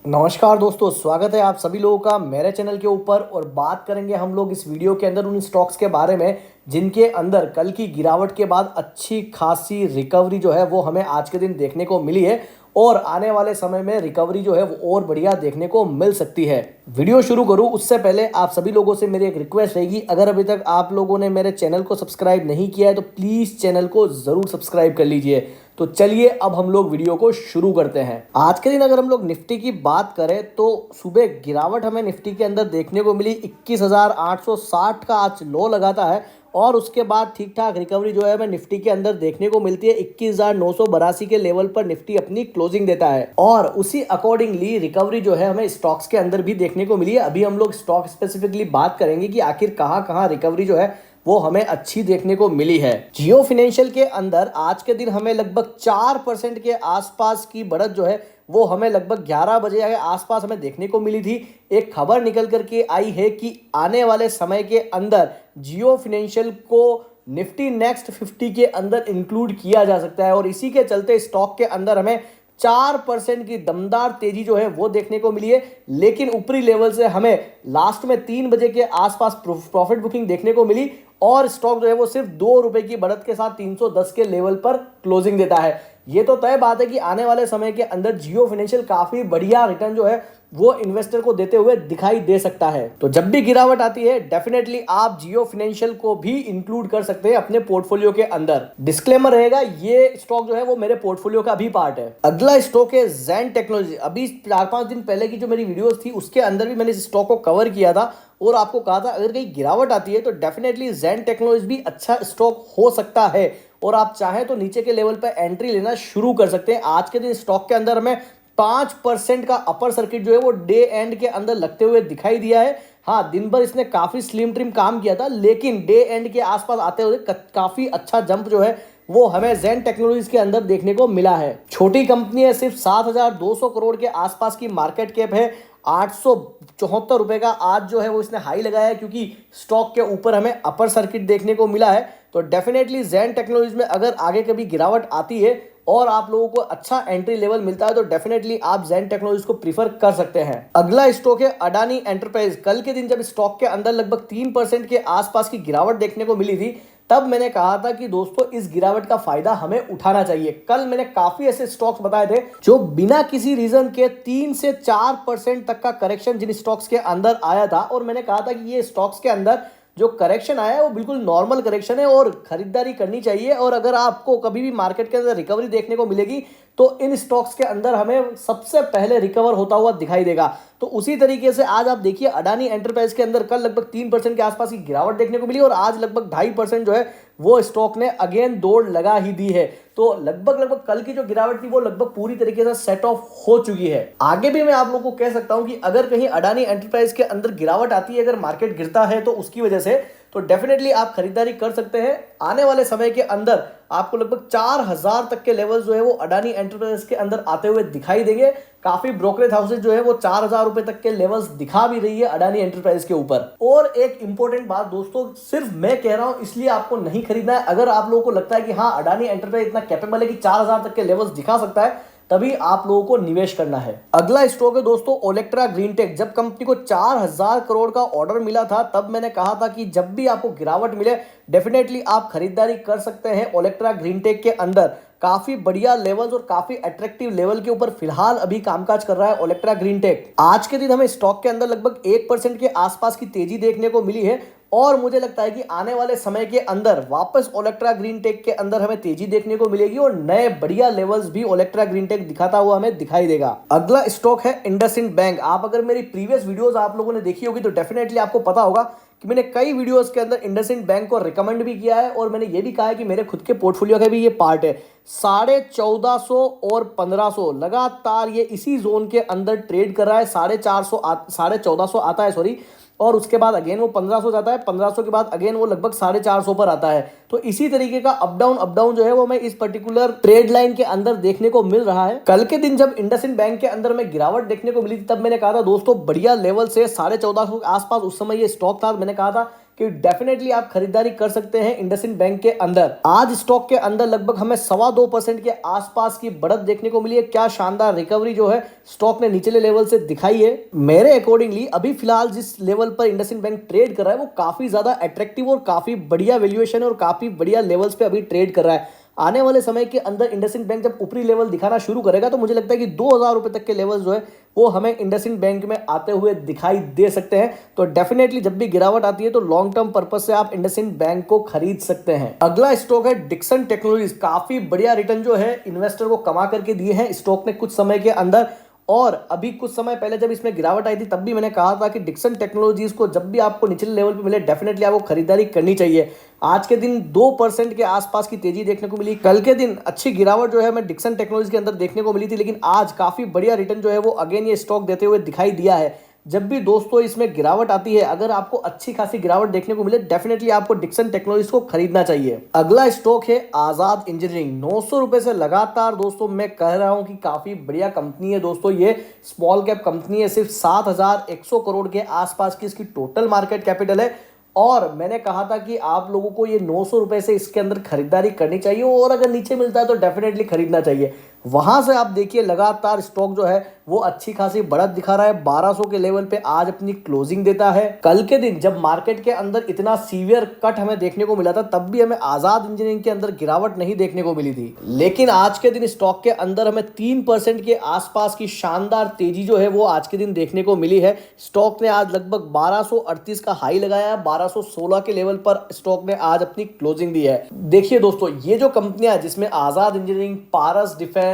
नमस्कार दोस्तों, स्वागत है आप सभी लोगों का मेरे चैनल के ऊपर। और बात करेंगे हम लोग इस वीडियो के अंदर उन स्टॉक्स के बारे में जिनके अंदर कल की गिरावट के बाद अच्छी खासी रिकवरी जो है वो हमें आज के दिन देखने को मिली है और आने वाले समय में रिकवरी जो है वो और बढ़िया देखने को मिल सकती है। वीडियो शुरू करूं उससे पहले आप सभी लोगों से मेरी एक रिक्वेस्ट रहेगी, अगर अभी तक आप लोगों ने मेरे चैनल को सब्सक्राइब नहीं किया है तो प्लीज़ चैनल को ज़रूर सब्सक्राइब कर लीजिए। तो चलिए अब हम लोग वीडियो को शुरू करते हैं। आज के दिन अगर हम लोग निफ्टी की बात करें तो सुबह गिरावट हमें निफ्टी के अंदर देखने को मिली। 21,860 का आज लो लगाता है और उसके बाद ठीक ठाक रिकवरी जो है हमें निफ्टी के अंदर देखने को मिलती है। 21,982 के लेवल पर निफ्टी अपनी क्लोजिंग देता है और उसी अकॉर्डिंगली रिकवरी जो है हमें स्टॉक्स के अंदर भी देखने को मिली है। अभी हम लोग स्टॉक स्पेसिफिकली बात करेंगे कि आखिर कहाँ कहाँ रिकवरी जो है वो हमें अच्छी देखने को मिली है। जियो फाइनेंशियल के अंदर आज के दिन हमें लगभग 4% के आसपास की बढ़त जो है वो हमें लगभग 11 बजे के आसपास हमें देखने को मिली थी। एक खबर निकल करके आई है कि आने वाले समय के अंदर जियो फाइनेंशियल को निफ्टी नेक्स्ट 50 के अंदर इंक्लूड किया जा सकता है और इसी के चलते स्टॉक के अंदर हमें 4% की दमदार तेजी जो है वो देखने को मिली है। लेकिन ऊपरी लेवल से हमें लास्ट में 3 बजे के आसपास प्रॉफिट बुकिंग देखने को मिली और स्टॉक जो है वो सिर्फ 2 रुपए की बढ़त के साथ 310 के लेवल पर क्लोजिंग देता है। ये तो तय बात है कि आने वाले समय के अंदर जियो फाइनेंशियल काफी बढ़िया रिटर्न जो है वो इन्वेस्टर को देते हुए दिखाई दे सकता है। तो जब भी गिरावट आती है डेफिनेटली आप जियो फाइनेंशियल को भी इंक्लूड कर सकते हैं अपने पोर्टफोलियो के अंदर। डिस्क्लेमर रहेगा, ये स्टॉक जो है वो मेरे पोर्टफोलियो का भी पार्ट है। अगला स्टॉक है ज़ेन टेक्नोलॉजी। अभी 4-5 दिन पहले की जो मेरी वीडियोस थी उसके अंदर भी मैंने इस स्टॉक को कवर किया था और आपको कहा था अगर कहीं गिरावट आती है तो डेफिनेटली ज़ेन टेक्नोलॉजी भी अच्छा स्टॉक हो सकता है और आप चाहें तो नीचे के लेवल पर एंट्री लेना शुरू कर सकते हैं। आज के दिन स्टॉक के अंदर हमें 5% का अपर सर्किट जो है वो डे एंड के अंदर लगते हुए दिखाई दिया है। हाँ, दिन भर इसने काफी स्लिम ट्रिम काम किया था लेकिन डे एंड के आसपास आते हुए काफी अच्छा जंप जो है वो हमें ज़ेन टेक्नोलॉजीज के अंदर देखने को मिला है। छोटी कंपनी है, सिर्फ 7,200 करोड़ के आसपास की मार्केट कैप है। 874 रुपए का आज जो है वो इसने हाई लगाया है क्योंकि स्टॉक के ऊपर हमें अपर सर्किट देखने को मिला है। तो डेफिनेटली ज़ेन टेक्नोलॉजीज में अगर आगे कभी गिरावट आती है और आप लोगों को अच्छा एंट्री लेवल मिलता है तो डेफिनेटली आप ज़ेन टेक्नोलॉजीज को प्रीफर कर सकते हैं। अगला स्टॉक है अडानी एंटरप्राइज। कल के दिन जब स्टॉक के अंदर लगभग 3% के आसपास की गिरावट देखने को मिली थी तब मैंने कहा था कि दोस्तों इस गिरावट का फायदा हमें उठाना चाहिए। कल मैंने काफी ऐसे स्टॉक्स बताए थे जो बिना किसी रीजन के 3 से 4% तक का करेक्शन जिन स्टॉक्स के अंदर आया था और मैंने कहा था कि ये स्टॉक्स के अंदर जो करेक्शन आया है वो बिल्कुल नॉर्मल करेक्शन है और खरीदारी करनी चाहिए और अगर आपको कभी भी मार्केट के अंदर रिकवरी देखने को मिलेगी तो इन स्टॉक्स के अंदर हमें सबसे पहले रिकवर होता हुआ दिखाई देगा। तो उसी तरीके से आज आप देखिए अडानी एंटरप्राइज के अंदर कल लगभग 3% के आसपास की गिरावट देखने को मिली और आज लगभग 2.5% जो है वो स्टॉक ने अगेन दौड़ लगा ही दी है। तो लगभग कल की जो गिरावट थी वो लगभग पूरी तरीके से सेट ऑफ हो चुकी है। आगे भी मैं आप लोगों को कह सकता हूं कि अगर कहीं अडानी एंटरप्राइज के अंदर गिरावट आती है, अगर मार्केट गिरता है तो उसकी वजह से तो डेफिनेटली आप खरीदारी कर सकते हैं। आने वाले समय के अंदर आपको लगभग 4,000 तक के लेवल जो है वो अडानी एंटरप्राइज के अंदर आते हुए दिखाई देंगे। काफी ब्रोकरेज हाउसेज जो है वो 4,000 रुपए तक के लेवल्स दिखा भी रही है अडानी एंटरप्राइज के ऊपर। और एक इंपॉर्टेंट बात दोस्तों, सिर्फ मैं कह रहा हूं इसलिए आपको नहीं खरीदना है। अगर आप लोगों को लगता है कि हाँ अडानी एंटरप्राइज इतना कैपेबल है कि 4,000 तक के लेवल्स दिखा सकता है तभी आप लोगों को निवेश करना है। अगला स्टॉक है दोस्तों ओलेक्ट्रा ग्रीनटेक। जब कंपनी को 4,000 करोड़ का ऑर्डर मिला था तब मैंने कहा था कि जब भी आपको गिरावट मिले डेफिनेटली आप खरीदारी कर सकते हैं ओलेक्ट्रा ग्रीनटेक के अंदर। काफी बढ़िया लेवल्स और काफी अट्रैक्टिव लेवल के ऊपर फिलहाल अभी कामकाज कर रहा है ओलेक्ट्रा ग्रीनटेक। आज के दिन हमें स्टॉक के अंदर लगभग 1% के आसपास की तेजी देखने को मिली है और मुझे लगता है कि आने वाले समय के अंदर वापस ओलेक्ट्रा ग्रीनटेक के अंदर हमें तेजी देखने को मिलेगी और नए बढ़िया लेवल्स भी ओलेक्ट्रा ग्रीनटेक दिखाता हुआ हमें दिखाई देगा। अगला स्टॉक है इंडसइंड बैंक। आप अगर मेरी प्रीवियस वीडियोस आप लोगों ने देखी होगी तो डेफिनेटली आपको पता होगा कि मैंने कई वीडियोस के अंदर इंडसइंड बैंक को रिकमेंड भी किया है और मैंने ये भी कहा है कि मेरे खुद के पोर्टफोलियो का भी ये पार्ट है। 1450 और 1500 लगातार ये इसी जोन के अंदर ट्रेड कर रहा है। 1450 आता है सॉरी, और उसके बाद अगेन वो 1500 जाता है, 1500 के बाद अगेन वो लगभग 450 पर आता है। तो इसी तरीके का अप डाउन जो है वो मैं इस पर्टिकुलर ट्रेड लाइन के अंदर देखने को मिल रहा है। कल के दिन जब इंडसइंड बैंक के अंदर में गिरावट देखने को मिली थी तब मैंने कहा था दोस्तों बढ़िया लेवल से 1450 के आसपास उस समय ये स्टॉक था। मैंने कहा था कि डेफिनेटली आप खरीदारी कर सकते हैं इंडसइंड बैंक के अंदर। आज स्टॉक के अंदर लगभग हमें 2.25% के आसपास की बढ़त देखने को मिली है। क्या शानदार रिकवरी जो है स्टॉक ने निचले लेवल से दिखाई है। मेरे अकॉर्डिंगली अभी फिलहाल जिस लेवल पर इंडसइंड बैंक ट्रेड कर रहा है वो काफी ज्यादा अट्रैक्टिव और काफी बढ़िया वैल्यूएशन और काफी बढ़िया लेवल्स पे अभी ट्रेड कर रहा है। आने वाले समय के अंदर इंडसइंड बैंक जब ऊपरी लेवल दिखाना शुरू करेगा तो मुझे लगता है कि 2000 रुपए तक के लेवल जो है वो हमें इंडसइंड बैंक में आते हुए दिखाई दे सकते हैं। तो डेफिनेटली जब भी गिरावट आती है तो लॉन्ग टर्म पर्पस से आप इंडसइंड बैंक को खरीद सकते हैं। अगला स्टॉक है डिक्सन टेक्नोलॉजीज। काफी बढ़िया रिटर्न जो है इन्वेस्टर को कमा करके दिए हैं स्टॉक ने कुछ समय के अंदर। और अभी कुछ समय पहले जब इसमें गिरावट आई थी तब भी मैंने कहा था कि डिक्सन टेक्नोलॉजीज को जब भी आपको निचले लेवल पे मिले डेफिनेटली आपको खरीदारी करनी चाहिए। आज के दिन 2% के आसपास की तेजी देखने को मिली। कल के दिन अच्छी गिरावट जो है हमें डिक्सन टेक्नोलॉजी के अंदर देखने को मिली थी, लेकिन आज काफी बढ़िया रिटर्न जो है वो अगेन ये स्टॉक देते हुए दिखाई दिया है। जब भी दोस्तों इसमें गिरावट आती है, अगर आपको अच्छी खासी गिरावट देखने को मिले डेफिनेटली आपको डिक्सन टेक्नोलॉजीज को खरीदना चाहिए। अगला स्टॉक है आजाद इंजीनियरिंग। 900 रुपए से लगातार दोस्तों मैं कह रहा हूं कि काफी बढ़िया कंपनी है दोस्तों। ये स्मॉल कैप कंपनी है, सिर्फ 7100 करोड़ के आसपास की इसकी टोटल मार्केट कैपिटल है। और मैंने कहा था कि आप लोगों को ये 900 रुपए से इसके अंदर खरीदारी करनी चाहिए और अगर नीचे मिलता है तो डेफिनेटली खरीदना चाहिए। वहां से आप देखिए लगातार स्टॉक जो है वो अच्छी खासी बढ़त दिखा रहा है। 1200 के लेवल पे आज अपनी क्लोजिंग देता है। कल के दिन जब मार्केट के अंदर इतना सीवियर कट हमें देखने को मिला था तब भी हमें आजाद इंजीनियरिंग के अंदर गिरावट नहीं देखने को मिली थी, लेकिन आज के दिन स्टॉक के अंदर हमें 3% के आसपास की शानदार तेजी जो है वो आज के दिन देखने को मिली है। स्टॉक ने आज लगभग 1238 का हाई लगाया है। 1216 के लेवल पर स्टॉक ने आज अपनी क्लोजिंग दी है। देखिए दोस्तों, ये जो कंपनियां जिसमें आजाद इंजीनियरिंग, पारस डिफेंस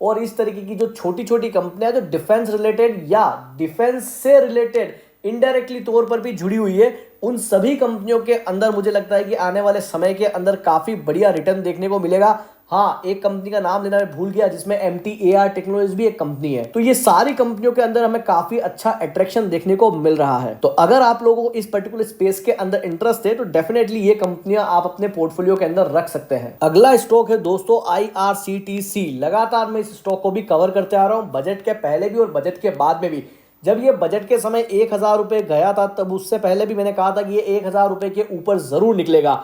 और इस तरीके की जो छोटी छोटी कंपनियां जो डिफेंस रिलेटेड या डिफेंस से रिलेटेड इनडायरेक्टली तौर पर भी जुड़ी हुई है, उन सभी कंपनियों के अंदर मुझे लगता है कि आने वाले समय के अंदर काफी बढ़िया रिटर्न देखने को मिलेगा। हाँ, एक कंपनी का नाम लेना मैं भूल गया जिसमें MTAR टेक्नोलॉजीज भी एक कंपनी है। तो ये सारी कंपनियों के अंदर हमें काफी अच्छा अट्रैक्शन देखने को मिल रहा है। तो अगर आप लोगों को इस पर्टिकुलर स्पेस के अंदर इंटरेस्ट है तो डेफिनेटली ये कंपनियां आप अपने पोर्टफोलियो के अंदर रख सकते हैं। अगला स्टॉक है दोस्तों IRCTC। लगातार मैं इस स्टॉक को भी कवर करते आ रहा हूं, बजट के पहले भी और बजट के बाद में भी। जब ये बजट के समय 1000 रुपए गया था तब उससे पहले भी मैंने कहा था कि ये 1000 रुपए के ऊपर जरूर निकलेगा।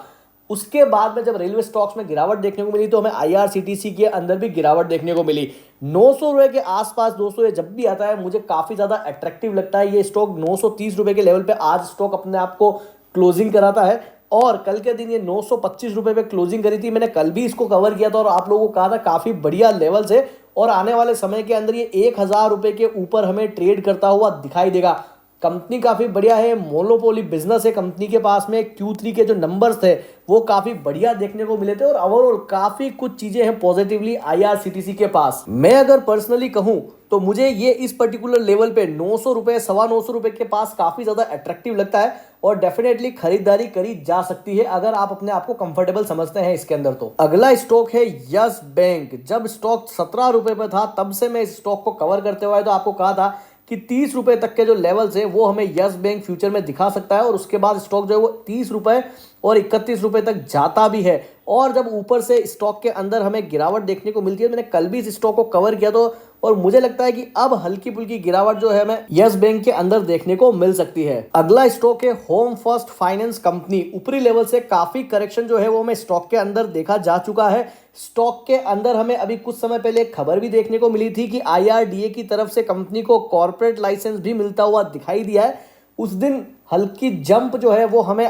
उसके बाद में जब रेलवे स्टॉक्स में गिरावट देखने को मिली तो हमें IRCTC के अंदर भी गिरावट देखने को मिली। 900 रुपए के आसपास दोस्तों ये जब भी आता है मुझे काफी ज्यादा अट्रैक्टिव लगता है। ये स्टॉक 930 रुपए के लेवल पे आज स्टॉक अपने आप को क्लोजिंग कराता है और कल के दिन ये 925 रुपए पे क्लोजिंग करी थी। मैंने कल भी इसको कवर किया था और आप लोगों को कहा था काफी बढ़िया लेवल से और आने वाले समय के अंदर ये 1000 रुपए के ऊपर हमें ट्रेड करता हुआ दिखाई देगा। कंपनी काफी बढ़िया है, मोनोपोली बिजनेस है कंपनी के पास में। Q3 के जो नंबर्स थे वो काफी बढ़िया देखने को मिले थे और ओवरऑल काफी कुछ चीजें हैं पॉजिटिवली IRCTC के पास। मैं अगर पर्सनली कहूं तो मुझे ये इस पर्टिकुलर लेवल पे 900 रुपए 925 रुपए के पास काफी ज्यादा अट्रैक्टिव लगता है और डेफिनेटली खरीदारी करी जा सकती है अगर आप अपने आप को कंफर्टेबल समझते हैं इसके अंदर। तो अगला स्टॉक है यस बैंक। जब स्टॉक 17 रुपए पे था तब से मैं इस स्टॉक को कवर करते हुए तो आपको कहा था कि 30 रुपए तक के जो लेवल्स है वो हमें यस बैंक फ्यूचर में दिखा सकता है और उसके बाद स्टॉक जो है वो 30 रुपए और 31 रुपए तक जाता भी है। और जब ऊपर से स्टॉक के अंदर हमें गिरावट देखने को मिलती है, मैंने कल भी इस स्टॉक को कवर किया तो और मुझे लगता है कि अब हल्की फुल्की गिरावट जो है हमें यस बैंक के अंदर देखने को मिल सकती है। अगला स्टॉक है होम फर्स्ट फाइनेंस कंपनी। ऊपरी लेवल से काफी करेक्शन जो है वो हमें स्टॉक के अंदर देखा जा चुका है। स्टॉक के अंदर हमें अभी कुछ समय पहले खबर भी देखने को मिली थी कि IRDA की तरफ से कंपनी को कॉर्पोरेट लाइसेंस भी मिलता हुआ दिखाई दिया है। उस दिन हल्की जंप जो है वो हमें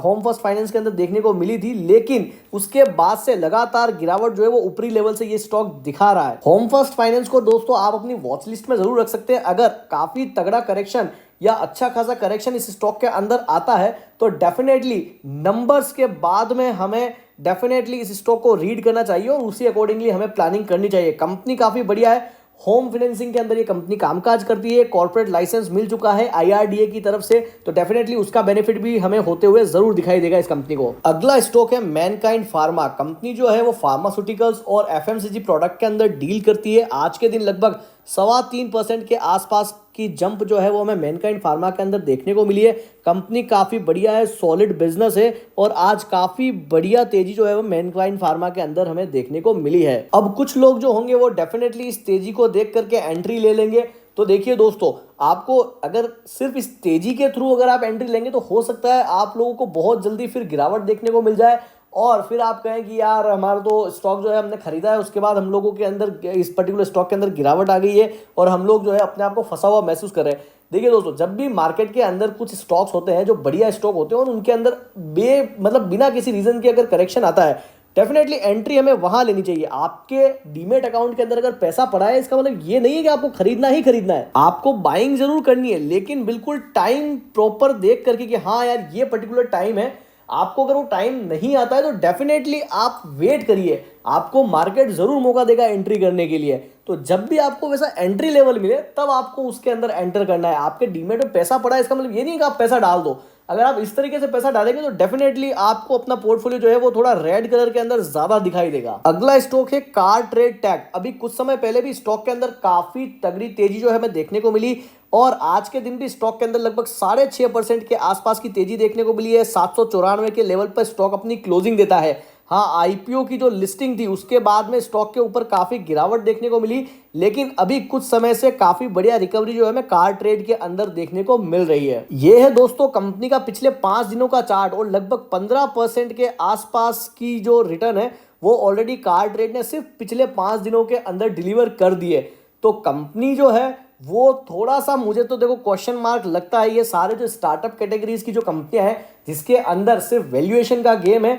होम फर्स्ट फाइनेंस के अंदर देखने को मिली थी, लेकिन उसके बाद से लगातार गिरावट जो है वो ऊपरी लेवल से ये स्टॉक दिखा रहा है। होम फर्स्ट फाइनेंस को दोस्तों आप अपनी वॉच लिस्ट में जरूर रख सकते हैं। अगर काफी तगड़ा करेक्शन या अच्छा खासा करेक्शन इस स्टॉक के अंदर आता है तो डेफिनेटली नंबर्स के बाद में हमें डेफिनेटली इस स्टॉक को रीड करना चाहिए और उसी अकॉर्डिंगली हमें प्लानिंग करनी चाहिए। कंपनी काफी बढ़िया है, होम फाइनेंसिंग के अंदर ये कंपनी कामकाज करती है, कॉर्पोरेट लाइसेंस मिल चुका है IRDA की तरफ से, तो डेफिनेटली उसका बेनिफिट भी हमें होते हुए जरूर दिखाई देगा इस कंपनी को। अगला स्टॉक है मैनकाइंड फार्मा। कंपनी जो है वो फार्मास्यूटिकल्स और FMCG प्रोडक्ट के अंदर डील करती है। आज के दिन लगभग 3.25% के आसपास की जंप जो है वो हमें मैनकाइंड फार्मा के अंदर देखने को मिली है। कंपनी काफी बढ़िया है, सॉलिड बिजनेस है और आज काफी बढ़िया तेजी जो है वो मैनकाइंड फार्मा के अंदर हमें देखने को मिली है। अब कुछ लोग जो होंगे वो डेफिनेटली इस तेजी को देख करके एंट्री ले लेंगे, तो देखिए दोस्तों, आपको अगर सिर्फ इस तेजी के थ्रू अगर आप एंट्री लेंगे तो हो सकता है आप लोगों को बहुत जल्दी फिर गिरावट देखने को मिल जाए और फिर आप कहें कि यार हमारा तो स्टॉक जो है हमने खरीदा है, उसके बाद हम लोगों के अंदर इस पर्टिकुलर स्टॉक के अंदर गिरावट आ गई है और हम लोग जो है अपने आप को फंसा हुआ महसूस कर रहे हैं। देखिए दोस्तों, जब भी मार्केट के अंदर कुछ स्टॉक्स होते हैं जो बढ़िया स्टॉक होते हैं और उनके अंदर बिना किसी रीजन के अगर करेक्शन आता है, डेफिनेटली एंट्री हमें वहां लेनी चाहिए। आपके डीमेट अकाउंट के अंदर अगर पैसा पड़ा है, इसका मतलब ये नहीं है कि आपको खरीदना ही खरीदना है। आपको बाइंग जरूर करनी है, लेकिन बिल्कुल टाइम प्रॉपर देख करके कि हाँ यार ये पर्टिकुलर टाइम है। आपको अगर वो टाइम नहीं आता है तो डेफिनेटली आप वेट करिए, आपको मार्केट जरूर मौका देगा एंट्री करने के लिए। तो जब भी आपको वैसा एंट्री लेवल मिले तब आपको उसके अंदर एंटर करना है। आपके डीमेट में पैसा पड़ा है, इसका मतलब ये नहीं कि आप पैसा डाल दो। अगर आप इस तरीके से पैसा डालेंगे तो डेफिनेटली आपको अपना पोर्टफोलियो जो है वो थोड़ा रेड कलर के अंदर ज्यादा दिखाई देगा। अगला स्टॉक है कार ट्रेड टैग। अभी कुछ समय पहले भी स्टॉक के अंदर काफी तगड़ी तेजी जो है हमें देखने को मिली और आज के दिन भी स्टॉक के अंदर लगभग 6.5% के आसपास की तेजी देखने को मिली है। 794 के लेवल पर स्टॉक अपनी क्लोजिंग देता है। हाँ, आईपीओ की जो लिस्टिंग थी उसके बाद में स्टॉक के ऊपर काफी गिरावट देखने को मिली, लेकिन अभी कुछ समय से काफी बढ़िया रिकवरी जो है हमें कार ट्रेड के अंदर देखने को मिल रही है। यह है दोस्तों कंपनी का पिछले 5 दिनों का चार्ट और लगभग 15% के आसपास की जो रिटर्न है वो ऑलरेडी कार ट्रेड ने सिर्फ पिछले 5 दिनों के अंदर डिलीवर कर दिए। तो कंपनी जो है वो थोड़ा सा, मुझे तो देखो क्वेश्चन मार्क लगता है। ये सारे जो स्टार्टअप कैटेगरीज की जो कंपनियां हैं जिसके अंदर सिर्फ वैल्यूएशन का गेम है,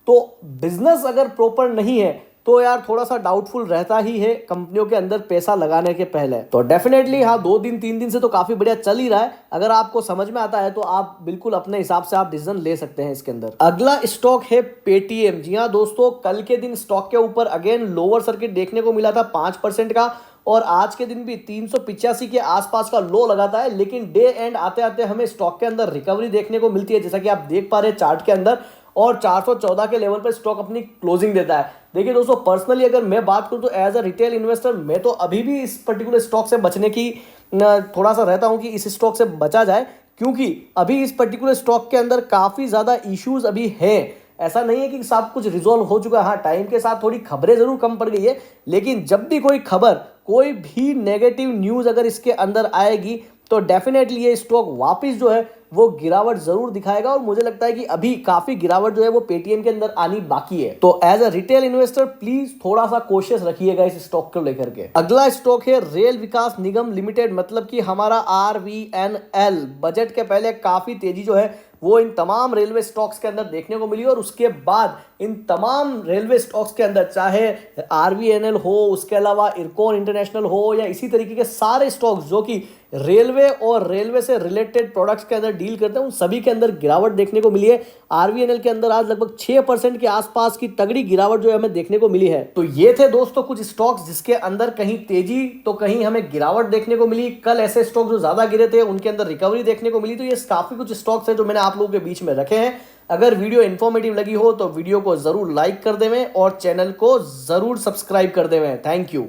तो बिजनेस अगर प्रॉपर नहीं है तो यार थोड़ा सा डाउटफुल रहता ही है कंपनियों के अंदर पैसा लगाने के पहले। तो डेफिनेटली हाँ, 2 दिन 3 दिन से तो काफी बढ़िया चल ही रहा है। अगर आपको समझ में आता है तो आप बिल्कुल अपने हिसाब से आप डिसीजन ले सकते हैं इसके अंदर। अगला स्टॉक है पेटीएम। जी हाँ दोस्तों, कल के दिन स्टॉक के ऊपर अगेन लोअर सर्किट देखने को मिला था 5% का और आज के दिन भी 385 के आसपास का लो लगाता है, लेकिन डे एंड आते आते हमें स्टॉक के अंदर रिकवरी देखने को मिलती है, जैसा कि आप देख पा रहे हैं चार्ट के अंदर, और 414 के लेवल पर स्टॉक अपनी क्लोजिंग देता है। देखिए दोस्तों, पर्सनली अगर मैं बात करूं तो एज अ रिटेल इन्वेस्टर मैं तो अभी भी इस पर्टिकुलर स्टॉक से बचने की थोड़ा सा रहता हूं कि इस स्टॉक से बचा जाए, क्योंकि अभी इस पर्टिकुलर स्टॉक के अंदर काफी ज्यादा इश्यूज अभी हैं। ऐसा नहीं है कि सब कुछ रिजॉल्व हो चुका है। हाँ, टाइम के साथ थोड़ी खबरें जरूर कम पड़ गई है, लेकिन जब भी कोई खबर, कोई भी नेगेटिव न्यूज अगर इसके अंदर आएगी तो डेफिनेटली ये स्टॉक वापस जो है वो गिरावट जरूर दिखाएगा और मुझे लगता है कि अभी काफी गिरावट जो है वो पेटीएम के अंदर आनी बाकी है। तो as a retail investor please थोड़ा सा कॉशियस रखिएगा इस स्टॉक को लेकर के। अगला स्टॉक है रेल विकास निगम लिमिटेड, मतलब कि हमारा RVNL। बजट के पहले काफी तेजी जो है वो इन तमाम रेलवे स्टॉक्स के अंदर देखने को मिली और उसके बाद इन तमाम रेलवे स्टॉक्स के अंदर, चाहे RVNL हो, उसके अलावा इरकॉन इंटरनेशनल हो, या इसी तरीके के सारे स्टॉक्स जो कि रेलवे और रेलवे से रिलेटेड प्रोडक्ट्स के अंदर डील करते हैं, उन सभी के अंदर गिरावट देखने को मिली है। RVNL के अंदर आज लगभग 6% के आसपास की तगड़ी गिरावट जो है हमें देखने को मिली है। तो ये थे दोस्तों कुछ स्टॉक्स जिसके अंदर कहीं तेजी तो कहीं हमें गिरावट देखने को मिली। कल ऐसे स्टॉक जो ज्यादा गिरे थे उनके अंदर रिकवरी देखने को मिली। तो ये काफी कुछ स्टॉक्स है जो मैंने आप लोगों के बीच में रखे हैं। अगर वीडियो इन्फॉर्मेटिव लगी हो तो वीडियो को जरूर लाइक कर देवें और चैनल को जरूर सब्सक्राइब कर देवें। Thank you.